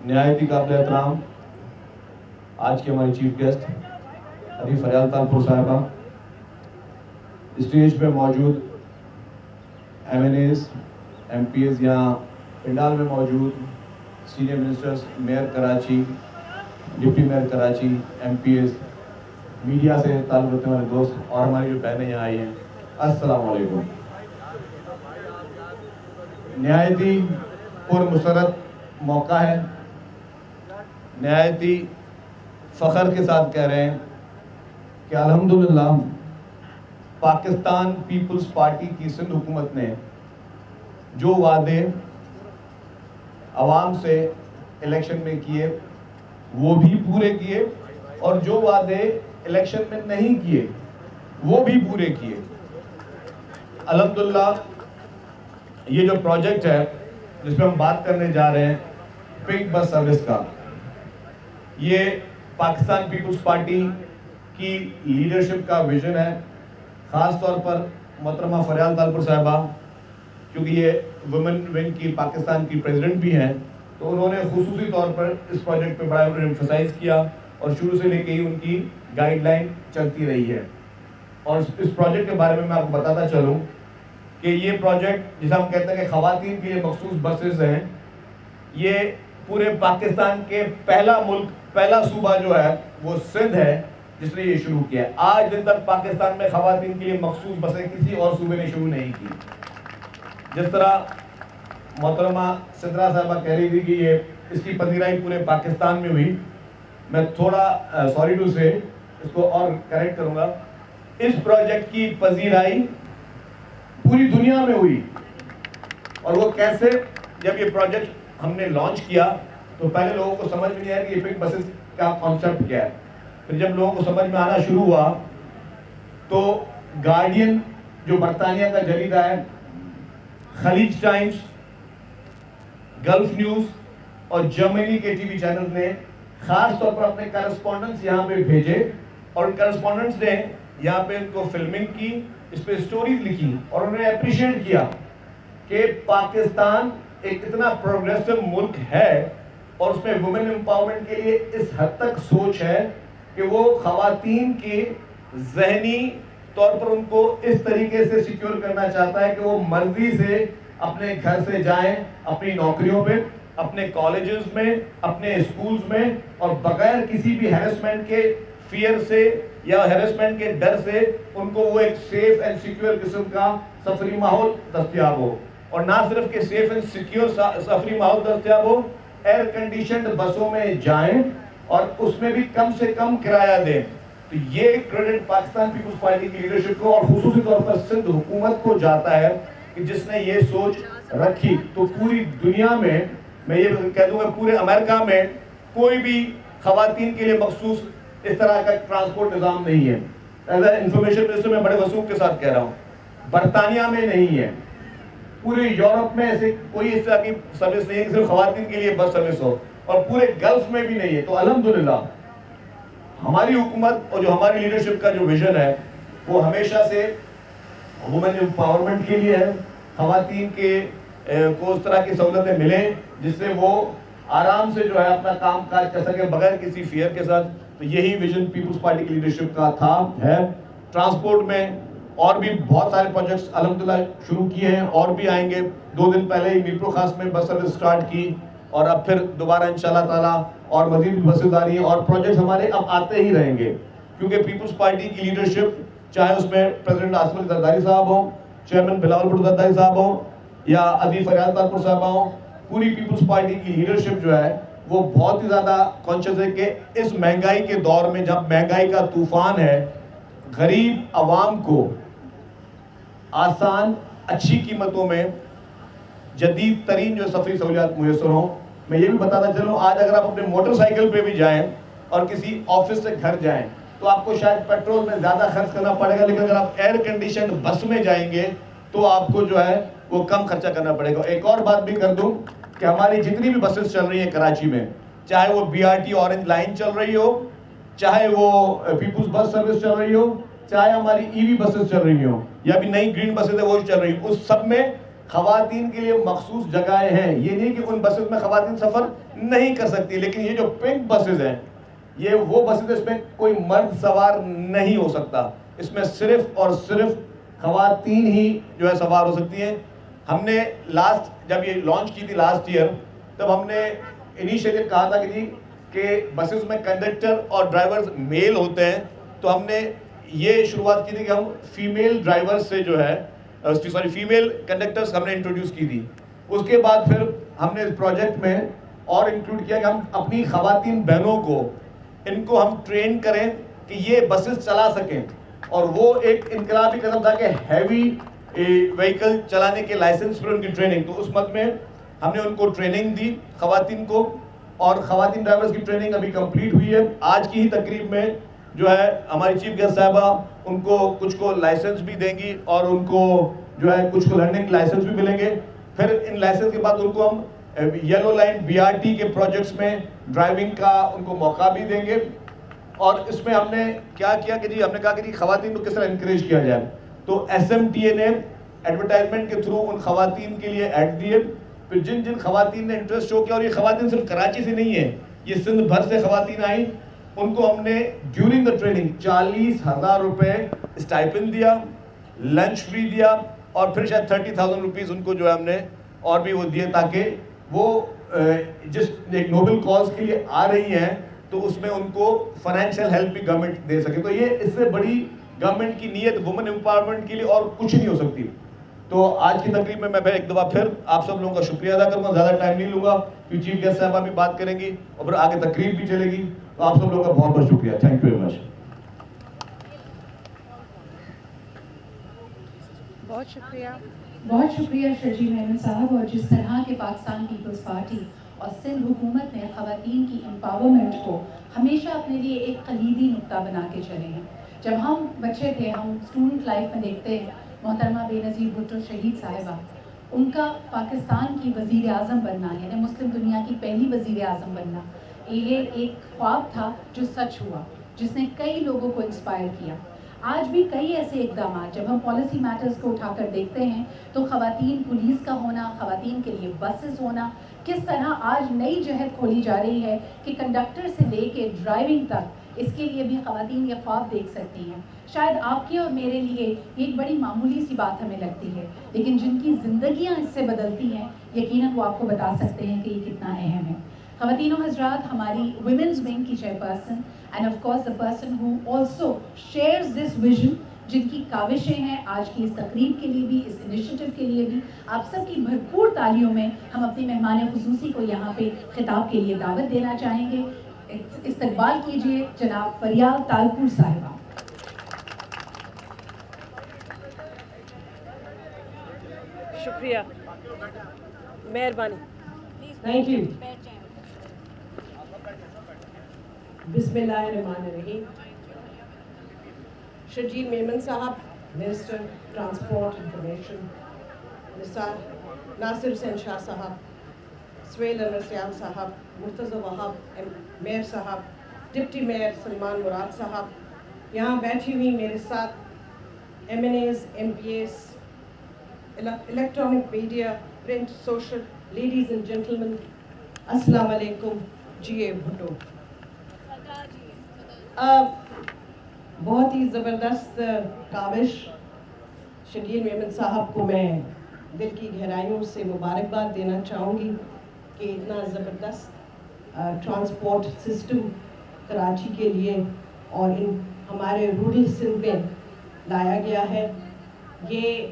نہایتی قابل احترام آج کی ہماری چیف گیسٹ ابھی فریال تالپور صاحبہ، اسٹیج پہ موجود M N As, M P As, یہاں پنڈال میں موجود senior ministers, mayor Karachi, deputy mayor Karachi, M P As, media سے تعلق رکھنے والے دوست اور ہماری جو بہنیں یہاں آئی ہیں، السلام علیکم۔ نہایتی پرمسرت موقع ہے، نہایتی فخر کے ساتھ کہہ رہے ہیں کہ الحمدللہ پاکستان پیپلز پارٹی کی سندھ حکومت نے جو وعدے عوام سے الیکشن میں کیے وہ بھی پورے کیے، اور جو وعدے الیکشن میں نہیں کیے وہ بھی پورے کیے۔ الحمدللہ یہ جو پروجیکٹ ہے جس پہ ہم بات کرنے جا رہے ہیں، پنک بس سروس کا، یہ پاکستان پیپلز پارٹی کی لیڈرشپ کا ویژن ہے۔ خاص طور پر محترمہ فریال تالپور صاحبہ، کیونکہ یہ ویمن ونگ کی پاکستان کی پریزیڈنٹ بھی ہیں، تو انہوں نے خصوصی طور پر اس پروجیکٹ پہ بڑا ایمفسائز کیا اور شروع سے لے کے ہی ان کی گائیڈ لائن چلتی رہی ہے۔ اور اس پروجیکٹ کے بارے میں آپ کو بتاتا چلوں کہ یہ پروجیکٹ جسے ہم کہتے ہیں کہ خواتین کے لیے مخصوص بسز ہیں، یہ پورے پاکستان کے پہلا صوبہ جو ہے وہ سندھ ہے جس نے یہ شروع کیا ہے۔ آج دن تک پاکستان میں خواتین کے لیے مخصوص بسیں کسی اور صوبے نے شروع نہیں کی۔ جس طرح محترمہ سدرا صاحبہ کہہ رہی تھی کہ یہ اس کی پذیرائی پورے پاکستان میں ہوئی، میں تھوڑا سوری ٹو سے اس کو اور کریکٹ کروں گا، اس پروجیکٹ کی پذیرائی پوری دنیا میں ہوئی۔ اور وہ کیسے؟ جب یہ پروجیکٹ ہم نے لانچ کیا تو پہلے لوگوں کو سمجھ میں نہیں آیا کہ یہ پنک بسز کا کانسیپٹ کیا ہے۔ پھر جب لوگوں کو سمجھ میں آنا شروع ہوا تو گارڈین جو برطانیہ کا جریدہ ہے، خلیج ٹائمز، گلف نیوز اور جرمنی کے ٹی وی چینل نے خاص طور پر اپنے کرسپونڈنٹس یہاں پہ بھیجے، اور ان کرسپونڈنٹس نے یہاں پہ ان کو فلمنگ کی، اس پہ سٹوریز لکھی، اور انہوں نے اپریشیٹ کیا کہ پاکستان ایک اتنا پروگریسو ملک ہے اور اس میں وومن امپاورمنٹ کے لیے اس حد تک سوچ ہے کہ وہ خواتین کی ذہنی طور پر ان کو اس طریقے سے سیکیور کرنا چاہتا ہے کہ وہ مرضی سے اپنے گھر سے جائیں اپنی نوکریوں پہ، اپنے کالجز میں، اپنے اسکولز میں، اور بغیر کسی بھی ہیرسمنٹ کے فیئر سے یا ہیرسمنٹ کے ڈر سے ان کو وہ ایک سیف اینڈ سیکیور قسم کا سفری ماحول دستیاب ہو۔ اور نہ صرف کہ سیف اینڈ سیکیور سفری ماحول دستیاب ہو، ایئر کنڈیشنڈ بسوں میں جائیں اور اس میں بھی کم سے کم کرایہ دیں۔ تو یہ کریڈٹ پاکستان پیپلز پارٹی کی لیڈرشپ کو اور خصوصی طور پر سندھ حکومت کو جاتا ہے کہ جس نے یہ سوچ رکھی۔ تو پوری دنیا میں یہ کہہ دوں گا پورے امریکہ میں کوئی بھی خواتین کے لیے مخصوص اس طرح کا ٹرانسپورٹ نظام نہیں ہے۔ ایز اے انفارمیشن منسٹر میں بڑے وثوق کے ساتھ کہہ رہا ہوں، برطانیہ میں نہیں ہے، پورے یورپ میں ایسے کوئی اس طرح کی سروس نہیں ہے کہ صرف خواتین کے لیے بس سروس ہو، اور پورے گلف میں بھی نہیں ہے۔ تو الحمدللہ ہماری حکومت اور جو ہماری لیڈرشپ کا جو ویژن ہے وہ ہمیشہ سے وومن امپاورمنٹ کے لیے ہے، خواتین کو اس طرح کی سہولتیں ملیں جس سے وہ آرام سے جو ہے اپنا کام کاج کر سکے بغیر کسی فیئر کے ساتھ۔ تو یہی ویژن پیپلز پارٹی کی لیڈرشپ کا ہے۔ ٹرانسپورٹ میں اور بھی بہت سارے پروجیکٹس الحمدللہ شروع کیے ہیں، اور بھی آئیں گے۔ 2 دن پہلے ہی میرپور خاص میں بس سروس سٹارٹ کی، اور اب پھر دوبارہ انشاءاللہ تعالیٰ اور مزید بسیں آ رہی ہیں، اور پروجیکٹس ہمارے اب آتے ہی رہیں گے، کیونکہ پیپلز پارٹی کی لیڈرشپ چاہے اس میں پریزیڈنٹ آصف علی زرداری صاحب ہوں، چیئرمین بلاول بھٹو زرداری صاحب ہوں، یا ادھی فریال تالپور صاحبہ ہوں، پوری پیپلز پارٹی کی لیڈرشپ جو ہے وہ بہت ہی زیادہ کانشیس ہے کہ اس مہنگائی کے دور میں جب مہنگائی کا طوفان ہے، غریب عوام کو آسان اچھی قیمتوں میں جدید ترین جو سفری سہولیات میسر ہوں۔ میں یہ بھی بتاتا چلوں، آج اگر آپ اپنے موٹر سائیکل پہ بھی جائیں اور کسی آفس سے گھر جائیں تو آپ کو شاید پیٹرول میں زیادہ خرچ کرنا پڑے گا، لیکن اگر آپ ایئر کنڈیشنڈ بس میں جائیں گے تو آپ کو جو ہے وہ کم خرچہ کرنا پڑے گا۔ ایک اور بات بھی کر دوں کہ ہماری جتنی بھی بسز چل رہی ہیں کراچی میں، چاہے وہ B R T orange line چل رہی ہو، چاہے وہ پیپلز بس سروس چل رہی ہو، چاہے ہماری ای وی بسز چل رہی ہوں، یا بھی نئی گرین بسز ہے وہ چل رہی ہوں، اس سب میں خواتین کے لیے مخصوص جگہیں ہیں. یہ نہیں کہ ان بسز میں خواتین سفر نہیں کر سکتی, لیکن یہ جو پنک بسز ہیں یہ وہ بسز اس میں کوئی مرد سوار نہیں ہو سکتا. اس میں صرف اور صرف خواتین ہی جو ہے سوار ہو سکتی ہیں. ہم نے لاسٹ جب یہ لانچ کی تھی لاسٹ ایئر, تب ہم نے انیشیٹو کہا تھا کہ جی کہ بسز میں کنڈکٹر اور ڈرائیورز میل ہوتے ہیں, تو ہم نے یہ شروعات کی تھی کہ ہم فیمیل ڈرائیور سے جو ہے فیمیل کنڈکٹرز ہم نے انٹروڈیوس کی تھی. اس کے بعد پھر ہم نے اس پروجیکٹ میں اور انکلوڈ کیا کہ ہم اپنی خواتین بہنوں کو ان کو ہم ٹرین کریں کہ یہ بسز چلا سکیں. اور وہ ایک انقلابی قدم تھا کہ ہیوی وہیکل چلانے کے لائسنس پر ان کی ٹریننگ. تو اس مد میں ہم نے ان کو ٹریننگ دی خواتین کو, اور خواتین ڈرائیورز کی ٹریننگ ابھی کمپلیٹ ہوئی ہے. آج کی ہی تقریب میں جو ہے ہماری چیف گیسٹ صاحبہ ان کو کچھ کو لائسنس بھی دیں گی, اور ان کو جو ہے کچھ کو لرننگ لائسنس بھی ملیں گے. پھر ان لائسنس کے بعد ان کو ہم یلو لائن BRT کے پروجیکٹس میں ڈرائیونگ کا ان کو موقع بھی دیں گے. اور اس میں ہم نے کیا کیا کہ جی ہم نے کہا کہ جی خواتین کو کس طرح انکریج کیا جائے. تو SMTA نے ایڈورٹائزمنٹ کے تھرو ان خواتین کے لیے ایڈ دیے. پھر جن جن خواتین نے انٹرسٹ شو کیا, اور یہ خواتین صرف کراچی سے نہیں ہیں, یہ سندھ بھر سے خواتین آئیں, ان کو ہم نے ڈیورنگ دا ٹریننگ 40,000 روپے اسٹائپن دیا, لنچ فری دیا, اور پھر شاید 30,000 روپیز ان کو جو ہے ہم نے اور بھی وہ دیے, تاکہ وہ جس ایک نوبل کاز کے لیے آ رہی ہیں تو اس میں ان کو فائنینشیل ہیلپ بھی گورنمنٹ دے سکے. تو یہ اس سے بڑی گورنمنٹ کی نیت وومن امپاورمنٹ کے لیے اور کچھ نہیں ہو سکتی. تو آج کی تقریب میں ایک دفعہ پھر آپ سب لوگوں کا شکریہ ادا کروں گا. زیادہ ٹائم نہیں لوں گا کیونکہ چیف گیسٹ صاحبہ بھی بات کریں گی اور پھر آگے تقریب بھی چلے گی. تو آپ سب لوگوں کا بہت بہت شکریہ. Thank you very much. بہت شکریہ شرجیل میمن صاحب. اور جس طرح کے پاکستان پیپلز پارٹی اور سندھ حکومت نے خواتین کی امپاورمنٹ کو ہمیشہ اپنے لیے ایک کلیدی نقطہ بنا کے چلے ہیں. جب ہم بچے تھے, ہم اسٹوڈنٹ لائف میں دیکھتے ہیں محترمہ بے نظیر بھٹو شہید صاحبہ, ان کا پاکستان کی وزیر اعظم بننا, یعنی مسلم دنیا کی پہلی وزیر اعظم بننا, یہ ایک خواب تھا جو سچ ہوا, جس نے کئی لوگوں کو انسپائر کیا. آج بھی کئی ایسے اقدامات جب ہم پالیسی میٹرز کو اٹھا کر دیکھتے ہیں تو خواتین پولیس کا ہونا, خواتین کے لیے بسز ہونا, کس طرح آج نئی جہد کھولی جا رہی ہے کہ کنڈکٹر سے لے کے ڈرائیونگ تک اس کے لیے بھی خواتین یہ خواب دیکھ سکتی ہیں. شاید آپ کے اور میرے لیے یہ ایک بڑی معمولی سی بات ہمیں لگتی ہے, لیکن جن کی زندگیاں اس سے بدلتی ہیں یقیناً وہ آپ کو بتا سکتے ہیں کہ یہ کتنا اہم ہے. خواتین و حضرات, ہماری ویمنز ونگ کی chairperson and of course the person who also shares this vision, جن کی کاوشیں ہیں آج کی اس تقریب کے لیے بھی, اس انیشیٹو کے لیے بھی, آپ سب کی بھرپور تالیوں میں ہم اپنی مہمان خصوصی کو یہاں پہ خطاب کے لیے دعوت دینا چاہیں گے. استقبال کیجیے جناب فریال تالپور صاحبہ. شکریہ, مہربانی. Thank you. بسم اللہ الرحمن الرحیم. شرجیل میمن صاحب, minister transport information, Nasir Hussain Shah صاحب, سہیل انور سیال صاحب, مرتضی وہاب میئر صاحب, ڈپٹی میئر سلمان مراد صاحب, یہاں بیٹھی ہوئی میرے ساتھ MNAs, MPAs, electronic media, print, social, ladies and gentlemen, السلام علیکم. GA بھٹو. بہت ہی زبردست کاوش. شرجیل میمن صاحب کو میں دل کی گہرائیوں سے مبارکباد دینا چاہوں گی کہ اتنا زبردست ٹرانسپورٹ سسٹم کراچی کے لیے اور ان ہمارے رورل سندھ میں لایا گیا ہے. یہ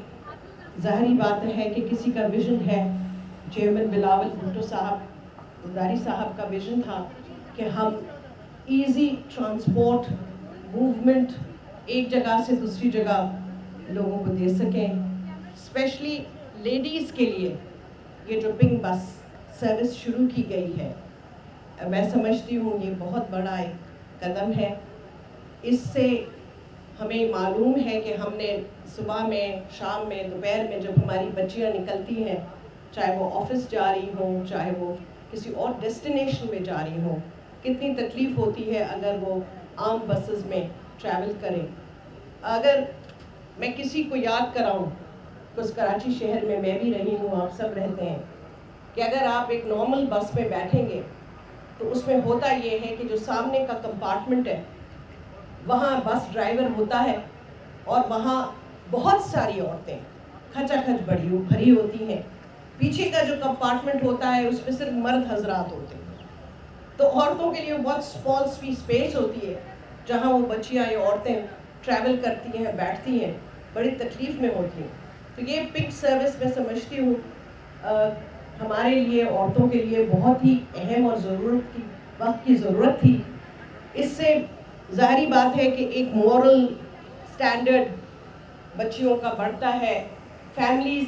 ظاہری بات ہے کہ کسی کا ویژن ہے. چیئرمین بلاول بھٹو صاحب, زرداری صاحب کا ویژن تھا کہ ہم ایزی ٹرانسپورٹ موومنٹ ایک جگہ سے دوسری جگہ لوگوں کو دے سکیں. اسپیشلی لیڈیز کے لیے یہ جو پنک بس سروس شروع کی گئی ہے, میں سمجھتی ہوں یہ بہت بڑا ایک قدم ہے. اس سے ہمیں معلوم ہے کہ ہم نے صبح میں, شام میں, دوپہر میں جب ہماری بچیاں نکلتی ہیں, چاہے وہ آفس جا رہی ہوں, چاہے وہ کسی اور ڈیسٹینیشن میں جا رہی ہوں, کتنی تکلیف ہوتی ہے اگر وہ عام بسز میں ٹریول کریں. اگر میں کسی کو یاد کراؤں بس کراچی شہر میں بھی رہی ہوں, آپ سب رہتے ہیں, کہ اگر آپ ایک نارمل بس میں بیٹھیں گے تو اس میں ہوتا یہ ہے کہ جو سامنے کا کمپارٹمنٹ ہے وہاں بس ڈرائیور ہوتا ہے اور وہاں بہت ساری عورتیں کھچا کھچ بھری ہوتی ہیں. پیچھے کا جو کمپارٹمنٹ ہوتا ہے اس میں صرف مرد حضرات ہوتے ہیں. تو عورتوں کے لیے بہت اسمال سی اسپیس ہوتی ہے جہاں وہ بچیاں یا عورتیں ٹریول کرتی ہیں, بیٹھتی ہیں, بڑی تکلیف میں ہوتی ہیں. تو یہ پنک سروس میں سمجھتی ہوں ہمارے لیے, عورتوں کے لیے بہت ہی اہم اور وقت کی ضرورت تھی. اس سے ظاہری بات ہے کہ ایک مورل سٹینڈرڈ بچیوں کا بڑھتا ہے. فیملیز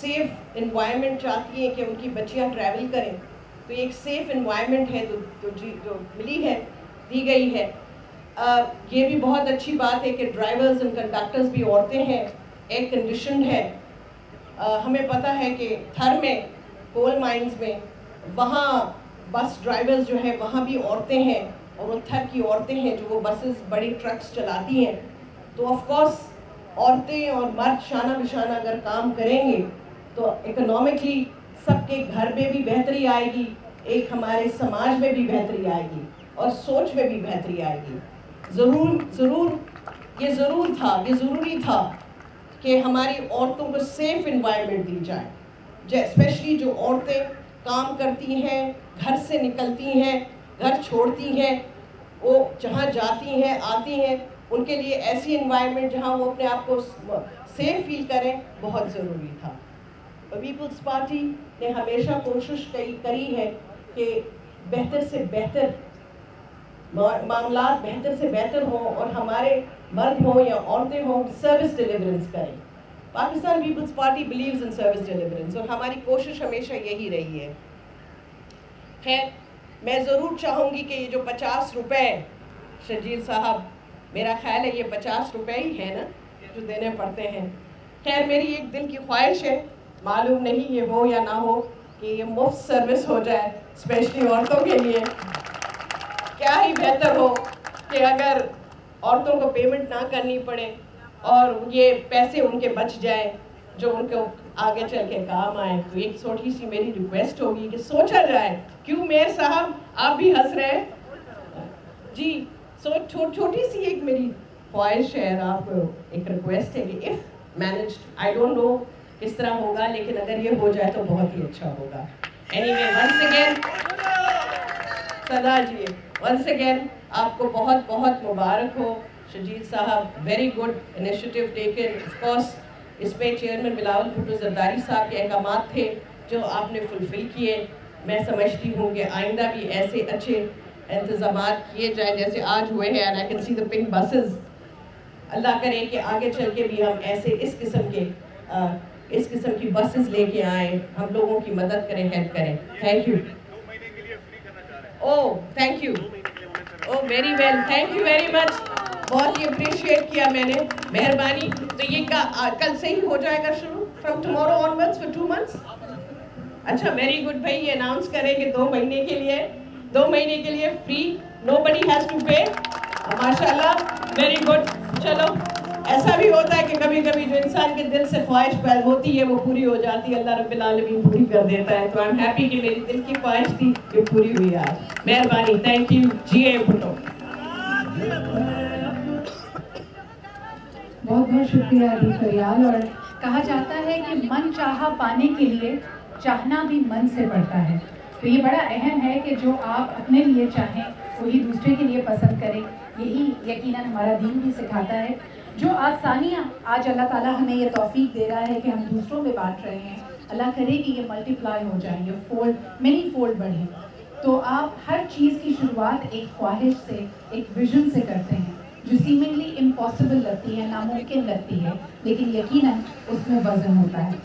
سیف انوائرمنٹ چاہتی ہیں کہ ان کی بچیاں ٹریول کریں, تو ایک سیف انوائرمنٹ ہے جو ملی ہے, دی گئی ہے. یہ بھی بہت اچھی بات ہے کہ ڈرائیورز اینڈ کنڈکٹرز بھی عورتیں ہیں, ایئر کنڈیشنڈ ہے. ہمیں پتہ ہے کہ تھر میں کول مائنز میں وہاں بس ڈرائیورز جو ہیں وہاں بھی عورتیں ہیں, اور وہ تھر کی عورتیں ہیں جو وہ بسز بڑی ٹرکس چلاتی ہیں. تو آف کورس عورتیں اور مرد شانہ بشانہ اگر کام کریں گے تو اکنامکلی سب کے گھر میں بھی بہتری آئے گی, ایک ہمارے سماج میں بھی بہتری آئے گی, اور سوچ میں بھی بہتری آئے گی. یہ ضروری تھا کہ ہماری عورتوں کو سیف انوائرمنٹ دی جائے. اسپیشلی جو عورتیں کام کرتی ہیں, گھر سے نکلتی ہیں, گھر چھوڑتی ہیں, وہ جہاں جاتی ہیں آتی ہیں, ان کے لیے ایسی انوائرمنٹ جہاں وہ اپنے آپ کو سیف فیل کریں بہت ضروری تھا. پیپلز پارٹی نے ہمیشہ کوشش کری ہے کہ بہتر سے بہتر معاملات بہتر سے بہتر ہوں, اور ہمارے مرد ہوں یا عورتیں ہوں سروس ڈیلیورنس کریں. Pakistan Peoples Party believes in service deliverance, اور ہماری کوشش ہمیشہ یہی رہی ہے. خیر, میں ضرور چاہوں گی کہ یہ جو 50 روپے شرجیل صاحب, میرا خیال ہے یہ 50 روپے ہی ہے نا جو دینے پڑتے ہیں. خیر, میری ایک دل کی خواہش ہے, معلوم نہیں یہ ہو یا نہ ہو, کہ یہ مفت سروس ہو جائے اسپیشلی عورتوں کے لیے. کیا ہی بہتر ہو کہ اگر عورتوں کو پیمنٹ نہ کرنی پڑے اور یہ پیسے ان کے بچ جائیں جو ان کو آگے چل کے کام آئے. تو ایک چھوٹی سی میری ریکویسٹ ہوگی کہ سوچا جائے. کیوں میئر صاحب آپ بھی ہنس رہے ہیں؟ جی, چھوٹی سی ایک میری خواہش ہے, آپ کو ایک ریکویسٹ ہے کہ if managed, I don't know کس طرح ہوگا, لیکن اگر یہ ہو جائے تو بہت ہی اچھا ہوگا. اینی وے, ونس اگین سدا جی, ونس اگین آپ کو بہت بہت مبارک ہو. شرجیل صاحب, very good initiative taken. Of course اس پہ چیئرمین بلاول بھٹو زرداری صاحب کے احکامات تھے جو آپ نے فلفل کیے. میں سمجھتی ہوں کہ آئندہ بھی ایسے اچھے انتظامات کیے جائیں جیسے آج ہوئے ہیں. And I can see the pink buses. اللہ کرے کہ آگے چل کے بھی ہم ایسے اس قسم کی بسز لے کے آئیں, ہم لوگوں کی مدد کریں, ہیلپ کریں. Thank you. Oh thank you, oh very well, thank you very much. بہت ہی اپریشیٹ کیا میں نے, مہربانی. تو یہ کل سے ہی ہو جائے گا شروع, from tomorrow onwards for 2 months. اچھا, ویری گڈ بھائی. یہ اناؤنس کریں کہ 2 مہینے کے لیے free, nobody has to pay. ماشاء اللہ, ویری گڈ. چلو, ایسا بھی ہوتا ہے کہ کبھی کبھی جو انسان کے دل سے خواہش پیدا ہوتی ہے وہ پوری ہو جاتی ہے, اللہ رب العالمین پوری کر دیتا ہے. تو آئی ایم ہیپی کہ میری دل کی خواہش تھی کہ پوری ہوئی آج. مہربانی, تھینک یو. جی اے بھٹو. بہت بہت شکریہ علی فریال. اور کہا جاتا ہے کہ من چاہا پانے کے لیے چاہنا بھی من سے پڑتا ہے. تو یہ بڑا اہم ہے کہ جو آپ اپنے لیے چاہیں وہی دوسرے کے لیے پسند کریں. یہی یقیناً ہمارا دین بھی سکھاتا ہے. جو آسانیاں آج اللہ تعالیٰ ہمیں یہ توفیق دے رہا ہے کہ ہم دوسروں میں بانٹ رہے ہیں, اللہ کرے کہ یہ ملٹیپلائی ہو جائیں, یہ مینی فولڈ بڑھیں. تو آپ ہر چیز کی شروعات ایک خواہش سے, ایک ویژن سے کرتے ہیں جو سیمنگلی امپاسبل لگتی ہے, ناممکن لگتی ہے, لیکن یقیناً اس میں وزن ہوتا ہے.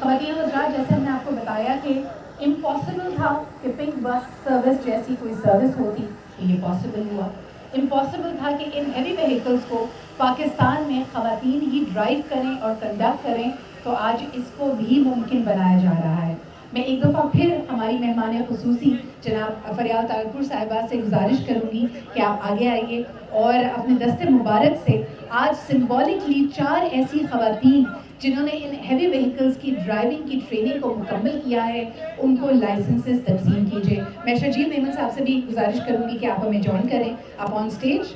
خواتین و حضرات, جیسے ہم نے آپ کو بتایا کہ امپاسبل تھا کہ پنک بس سروس جیسی کوئی سروس ہوتی, یہ پاسبل ہوا. امپاسبل تھا کہ ان ہیوی وہیکلس کو پاکستان میں خواتین ہی ڈرائیو کریں اور کنڈکٹ کریں, تو آج اس کو بھی ممکن بنایا جا رہا ہے. میں ایک دفعہ پھر ہماری مہمان خصوصی جناب فریال طاہرپور صاحبہ سے گزارش کروں گی کہ آپ آگے آئیے اور اپنے دست مبارک سے آج سمبولکلی 4 ایسی خواتین جنہوں نے ان ہیوی وہیکلز کی ڈرائیونگ کی ٹریننگ کو مکمل کیا ہے ان کو لائسنسز تقسیم کیجیے. میں شرجیل میمن صاحب سے بھی گزارش کروں گی کہ آپ ہمیں جوائن کریں. آپ آن اسٹیج.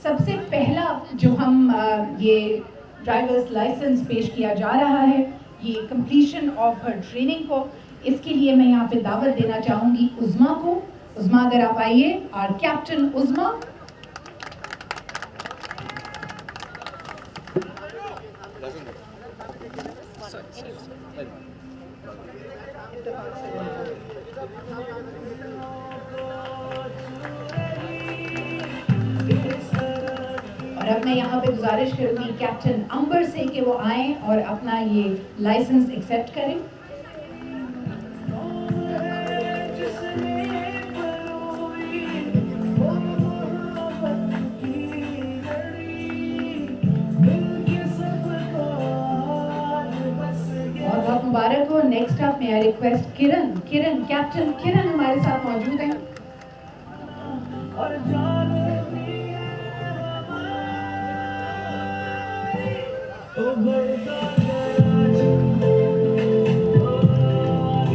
سب سے پہلا جو ہم یہ ڈرائیورس لائسنس پیش کیا جا رہا ہے یہ کمپلیشن آف ہر ٹریننگ کو، اس کے لیے میں یہاں پہ دعوت دینا چاہوں گی عظما کو. عظما اگر آپ آئیے، اور کیپٹن عظما. اور اب میں یہاں پہ گزارش کروں گی کیپٹن امبر سے کہ وہ آئیں اور اپنا یہ لائسنس ایکسیپٹ کریں. بہت بہت مبارک ہو. نیکسٹ اپ میں ریکویسٹ کرن کیپٹن کرن ہمارے ساتھ موجود ہیں.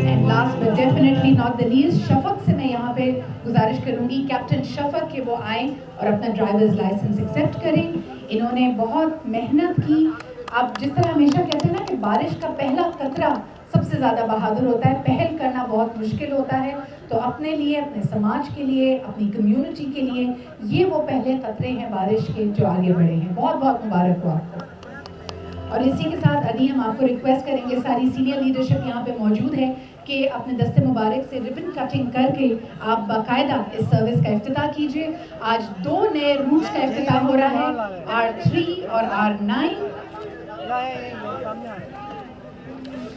And last but definitely not the least, Shafaq سے میں یہاں پہ گزارش کروں گی کیپٹن شفق کہ وہ آئیں اور اپنا ڈرائیورز لائسنس ایکسیپٹ کریں. انہوں نے بہت محنت کی. آپ جس طرح ہمیشہ کہتے ہیں نا کہ بارش کا پہلا قطرہ سب سے زیادہ بہادر ہوتا ہے، پہل کرنا بہت مشکل ہوتا ہے. تو اپنے لیے، اپنے سماج کے لیے، اپنی کمیونٹی کے لیے یہ وہ پہلے قطرے ہیں بارش کے جو آگے بڑھے ہیں. بہت بہت مبارک ہو آپ کو. اور اسی کے ساتھ ابھی ہم آپ کو ریکویسٹ کریں گے، ساری سینئر لیڈرشپ یہاں پہ موجود ہے، کہ اپنے دست مبارک سے ربن کٹنگ کر کے آپ باقاعدہ اس سروس کا افتتاح کیجیے. آج 2 نئے روٹس کا افتتاح ہو رہا ہے، R3 اور R9.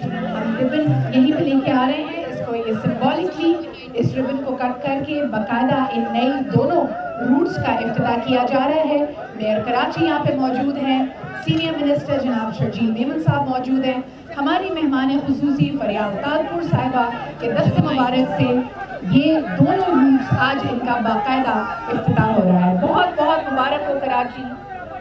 ہم ربن یہیں پہ لے کے آ رہے ہیں. اس کو یہ سمبولکلی اس ربن کو کٹ کر کے باقاعدہ ان نئی دونوں روٹس کا افتتاح کیا جا رہا ہے. میئر کراچی یہاں پہ موجود ہیں، سینئر منسٹر جناب شرجیل میمن صاحب موجود ہیں، ہماری مہمان خصوصی فریاد تالپور صاحبہ کے دست مبارک سے یہ دونوں روٹس آج ان کا باقاعدہ افتتاح ہو رہا ہے. بہت بہت مبارک ہو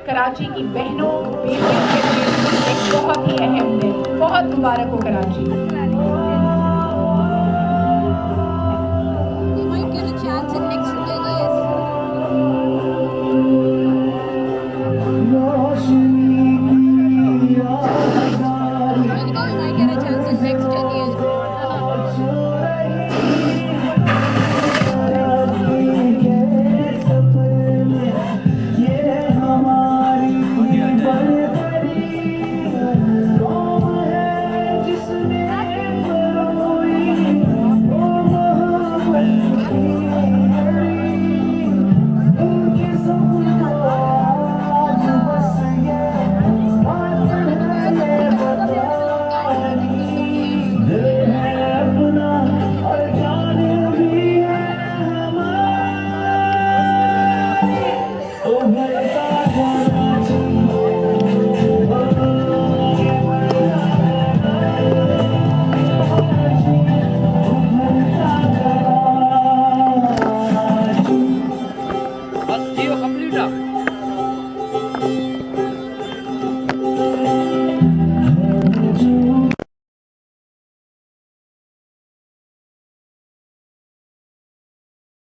کراچی کی بہنوں بیٹیوں کے لیے ایک بہت ہی اہم دن. بہت مبارک ہو کراچی.